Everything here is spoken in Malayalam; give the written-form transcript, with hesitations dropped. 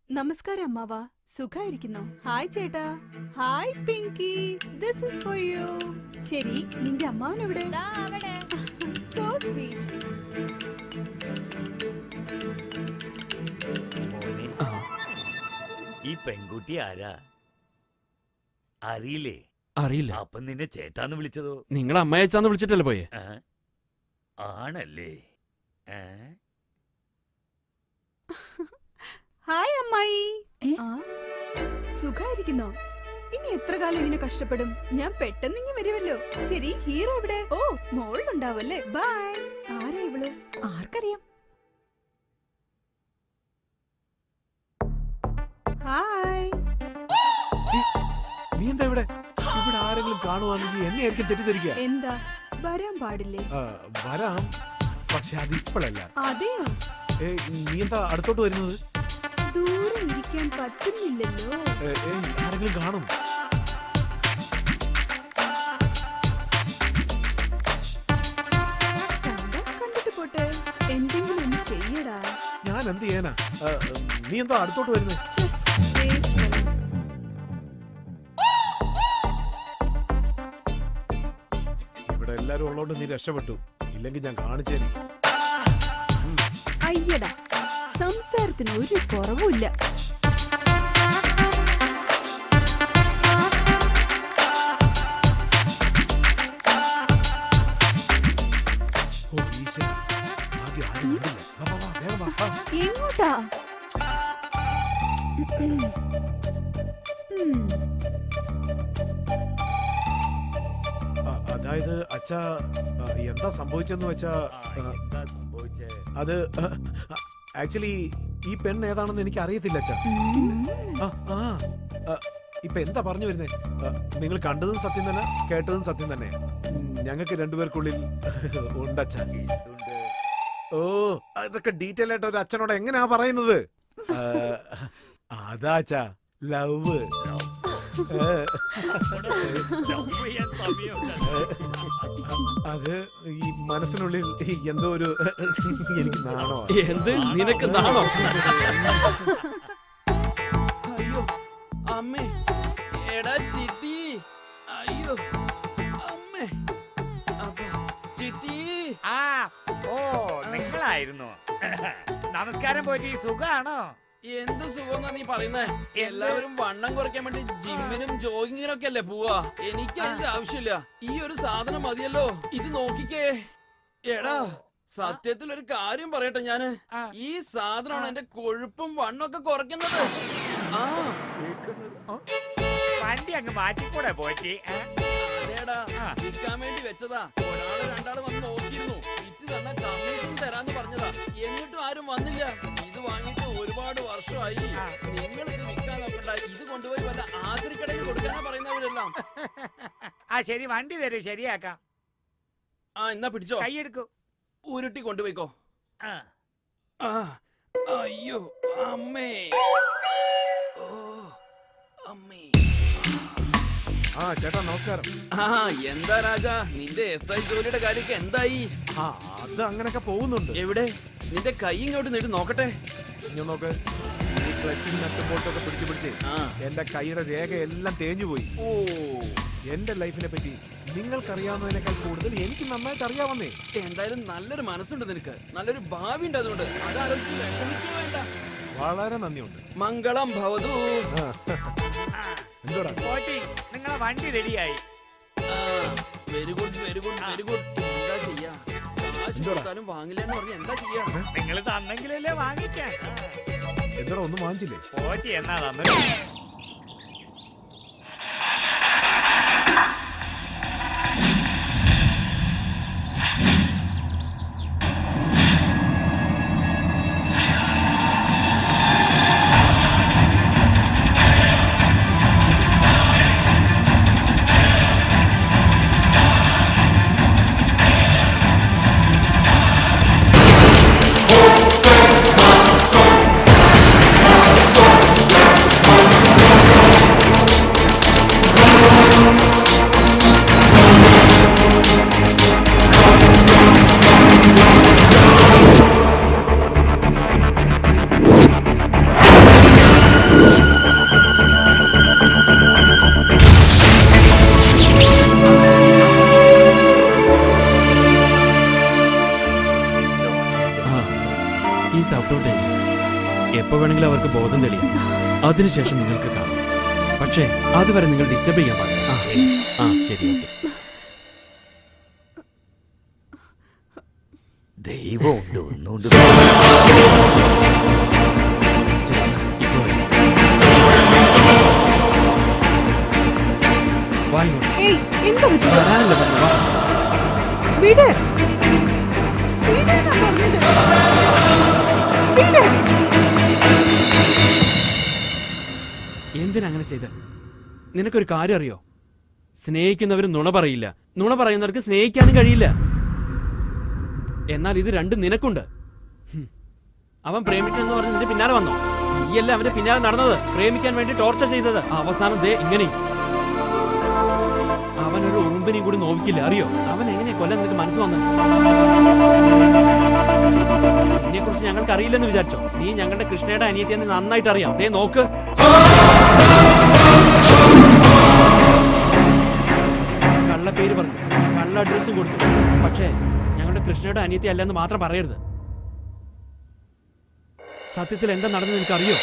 നമസ്കാരം അമ്മാവ, സുഖായിരിക്കുന്നോ? ഹായ് ചേട്ടാ. Hi Pinky, this is for you. ശരി, നിന്റെ അമ്മാവൻ എവിടെ? So sweet. ഈ പെൺകുട്ടി ആരാ അറിയില്ലേ? അറിയില്ല. അപ്പൊ നിന്നെ ചേട്ടാന്ന് വിളിച്ചതോ? നിങ്ങൾ അമ്മയച്ചാന്ന് വിളിച്ചിട്ടല്ലേ പോയെ? ആണല്ലേ? ഹായ് അമ്മായി. സുഖായിരിക്കുന്നോ? ഇനി എത്ര കാലം ഇങ്ങനെ കഷ്ടപ്പെടും? ഞാൻ പെട്ടെന്ന് ഇങ്ങി വരുമല്ലോ. ശരി, ഹീറോ ഇവിടെ? ഓ, മോളിലുണ്ടാവല്ലേ. ബൈ. ആരാ ഇവള്? ആർക്കറിയാം? ഹായ്. നീ എന്താ ഇവിടെ? ഇവിടെ ആരെങ്കിലും കാണുവാണെങ്കിൽ എന്നെ ആയിരിക്കും തെറ്റിദ്ധരിക്കുക. എന്താ, വരാൻ പാടില്ലേ? വരാം, പക്ഷെ അത് ഇപ്പോഴല്ല. അതെയോ? നീ എന്താ അടുത്തോട്ട് വരുന്നത്? ദൂരെ ഇരിക്കാൻ പറ്റുന്നില്ലല്ലോ. ആരെങ്കിലും കാണും. കണ്ടിട്ട് പോട്ടെ. എന്തെങ്കിലും ഒന്ന് ചെയ്യടാ. ഞാൻ എന്ത് ചെയ്യാനാ? നീ എന്താ അടുത്തോട്ട് വരുന്നത്? ഇവിടെ എല്ലാരും ഉള്ളോണ്ട് നീ രക്ഷപ്പെട്ടു. ഇല്ലെങ്കിൽ ഞാൻ കാണിച്ചേനെ. അയ്യടാ, സംസാരത്തിന് ഒരു കുറവുമില്ല. എങ്ങോട്ടാ? അതായത് അച്ഛാ, എന്താ സംഭവിച്ചെന്ന് വെച്ചാ, അത് ആക്ച്വലി ഈ പെണ്ണ് ഏതാണെന്ന് എനിക്ക് അറിയത്തില്ല അച്ഛാ. ഇപ്പൊ എന്താ പറഞ്ഞു വരുന്നേ? നിങ്ങൾ കണ്ടതും സത്യം തന്നെ, കേട്ടതും സത്യം തന്നെ. ഞങ്ങൾക്ക് രണ്ടുപേർക്കുള്ളിൽ ഉണ്ടച്ഛാ. ഓ, അതൊക്കെ ഡീറ്റെയിൽ ആയിട്ട് ഒരു അച്ഛനോട് എങ്ങനെയാ പറയുന്നത്? അതാ അച്ഛാ, ലവ്. അത് ഈ മനസ്സിനുള്ളിൽ എന്തോ ഒരു എനിക്ക് നാണോ. എന്ത് നിനക്ക് നാണോ? അയ്യോ അമ്മേ, എടാ ചിറ്റി. അയ്യോ അമ്മേ, ചിറ്റി. ഓ, നിങ്ങളായിരുന്നു. നമസ്കാരം പോറ്റി, സുഖാണോ? എന്ത് സുഖമെന്നാ നീ പറയുന്നേ? എല്ലാവരും വണ്ണം കുറയ്ക്കാൻ വേണ്ടി ജിമ്മിനും ജോഗിങ്ങിനൊക്കെ അല്ലേ പോവാ. എനിക്ക് അതിന്റെ ആവശ്യമില്ല. ഈ ഒരു സാധനം മതിയല്ലോ. ഇത് നോക്കിക്കേ. എടാ, സത്യത്തിൽ ഒരു കാര്യം പറയട്ടെ ഞാന്. ഈ സാധനമാണ് എന്റെ കൊഴുപ്പും വണ്ണൊക്കെ കുറയ്ക്കുന്നത്. വണ്ടി അങ്ങ് മാറ്റിക്കൂടെ പോറ്റി? അതേടാ, വിൽക്കാൻ വേണ്ടി വെച്ചതാ. ഒരാള് രണ്ടാള് വന്ന് നോക്കിയിരുന്നു. വിറ്റ് തന്ന കമ്മീഷൻ തരാന്ന് പറഞ്ഞതാ. എന്നിട്ടും ആരും വന്നില്ല. ഇത് വാങ്ങിയിട്ട് ഒരുപാട് വർഷമായി. നിങ്ങൾ ഇത് വിൽക്കാൻ നോക്കണ്ട. ഇത് കൊണ്ടുപോയി വല്ല ആക്രിക്കടയിൽ കൊടുക്കാനാ പറയുന്നവരെല്ലാം. ശരി, വണ്ടി തരൂ, ശരിയാക്കാം. എന്നാ പിടിച്ചോ, കൈയെടുക്കൂ. ഉരുട്ടി കൊണ്ടുപോയിക്കോ. അയ്യോ അമ്മേ. ഓ അമ്മേ. ചേട്ടാ നമസ്കാരം. എന്താ രാജ, നിന്റെ SI ജോലിയുടെ കാര്യമൊക്കെ എന്തായി? അത് അങ്ങനൊക്കെ പോകുന്നുണ്ട്. എവിടെ? നിന്റെ കൈ ഇങ്ങോട്ട് നീട്ടി നോക്കട്ടെ. ഞാൻ നോക്ക്. ഈ ക്ലച്ചിങ് നട്ടുപോട്ടൊക്കെ പിടിച്ച് എന്റെ കൈയുടെ രേഖ എല്ലാം തേഞ്ഞു പോയി. ഓ, എന്റെ ലൈഫിനെ പറ്റി നിങ്ങൾക്കറിയാവുന്നതിനേക്കാൾ കൂടുതൽ എനിക്ക് നന്നായിട്ട് അറിയാവുന്നേ. എന്തായാലും നല്ലൊരു മനസ്സുണ്ട് നിനക്ക്, നല്ലൊരു ഭാവി ഉണ്ട്. അതുകൊണ്ട് അതാലോചിച്ച് വിഷമിക്കുക വേണ്ട. വളരെ നന്ദിയുണ്ട്. മംഗളം ഭവതു. എന്തോടാ പോറ്റി, നിങ്ങളെ വണ്ടി റെഡിയായി. Very good, very good, very good. എന്താ ചെയ്യാ? കാശ് കൊടുത്താലും വാങ്ങില്ലെന്ന് പറഞ്ഞ എന്താ ചെയ്യാ? നിങ്ങൾ തന്നെങ്കിലല്ലേ വാങ്ങിക്കാൻ. എന്തോടാ, ഒന്നും വാങ്ങിച്ചില്ലേ? പോറ്റി എന്നാ തന്നെ. അവർക്ക് ബോധം തെളിയും. അതിനുശേഷം നിങ്ങൾക്ക് കാണാം. പക്ഷേ അതുവരെ നിങ്ങൾ ഡിസ്റ്റർബ് ചെയ്യാൻ പാടില്ല. ആ ശരി, ഓക്കെ. ദൈവം ഉണ്ട്, ഒന്നുകൊണ്ട് ഇപ്പൊ വരും. വാ ഇങ്ങോട്ട്. ഏയ് എന്താ പറ്റി? വരാനല്ലേ പറഞ്ഞു, വാ. വിട് വിടാനാ പറഞ്ഞത്. വിട്. എന്തിനാ അങ്ങനെ ചെയ്ത്? നിനക്കൊരു കാര്യം അറിയോ? സ്നേഹിക്കുന്നവർ നുണ പറയില്ല, നുണ പറയുന്നവർക്ക് സ്നേഹിക്കാനും കഴിയില്ല. എന്നാൽ ഇത് രണ്ടും നിനക്കുണ്ട്. അവൻ പ്രേമിക്കണമെന്ന് പറഞ്ഞ് നിന്റെ പിന്നാലെ വന്നോ? നീയല്ല അവന്റെ പിന്നാലെ നടന്നത്, പ്രേമിക്കാൻ വേണ്ടി ടോർച്ചർ ചെയ്തത്. അവസാനം ദേ ഇങ്ങനെ. അവനൊരു ഉറുമ്പിനെയും കൂടി നോവിക്കില്ല, അറിയോ? അവൻ എങ്ങനെയാ കൊല്ലാൻ നിനക്ക് മനസ്സ് വന്നത്? ഇതിനെ കുറിച്ച് ഞങ്ങൾക്ക് അറിയില്ലെന്ന് വിചാരിച്ചോ? നീ ഞങ്ങളുടെ കൃഷ്ണയുടെ അനിയത്തിയെന്ന് നന്നായിട്ട് അറിയാം. ദേ നോക്ക്. കള്ള പേര് പറഞ്ഞു, കള്ള അഡ്രസ്സും കൊടുത്തു. പക്ഷേ ഞങ്ങളുടെ കൃഷ്ണയുടെ അനിയത്തി അല്ലെന്ന് മാത്രം പറയരുത്. സത്യത്തിൽ എന്താ നടന്നത് നിനക്കറിയോ?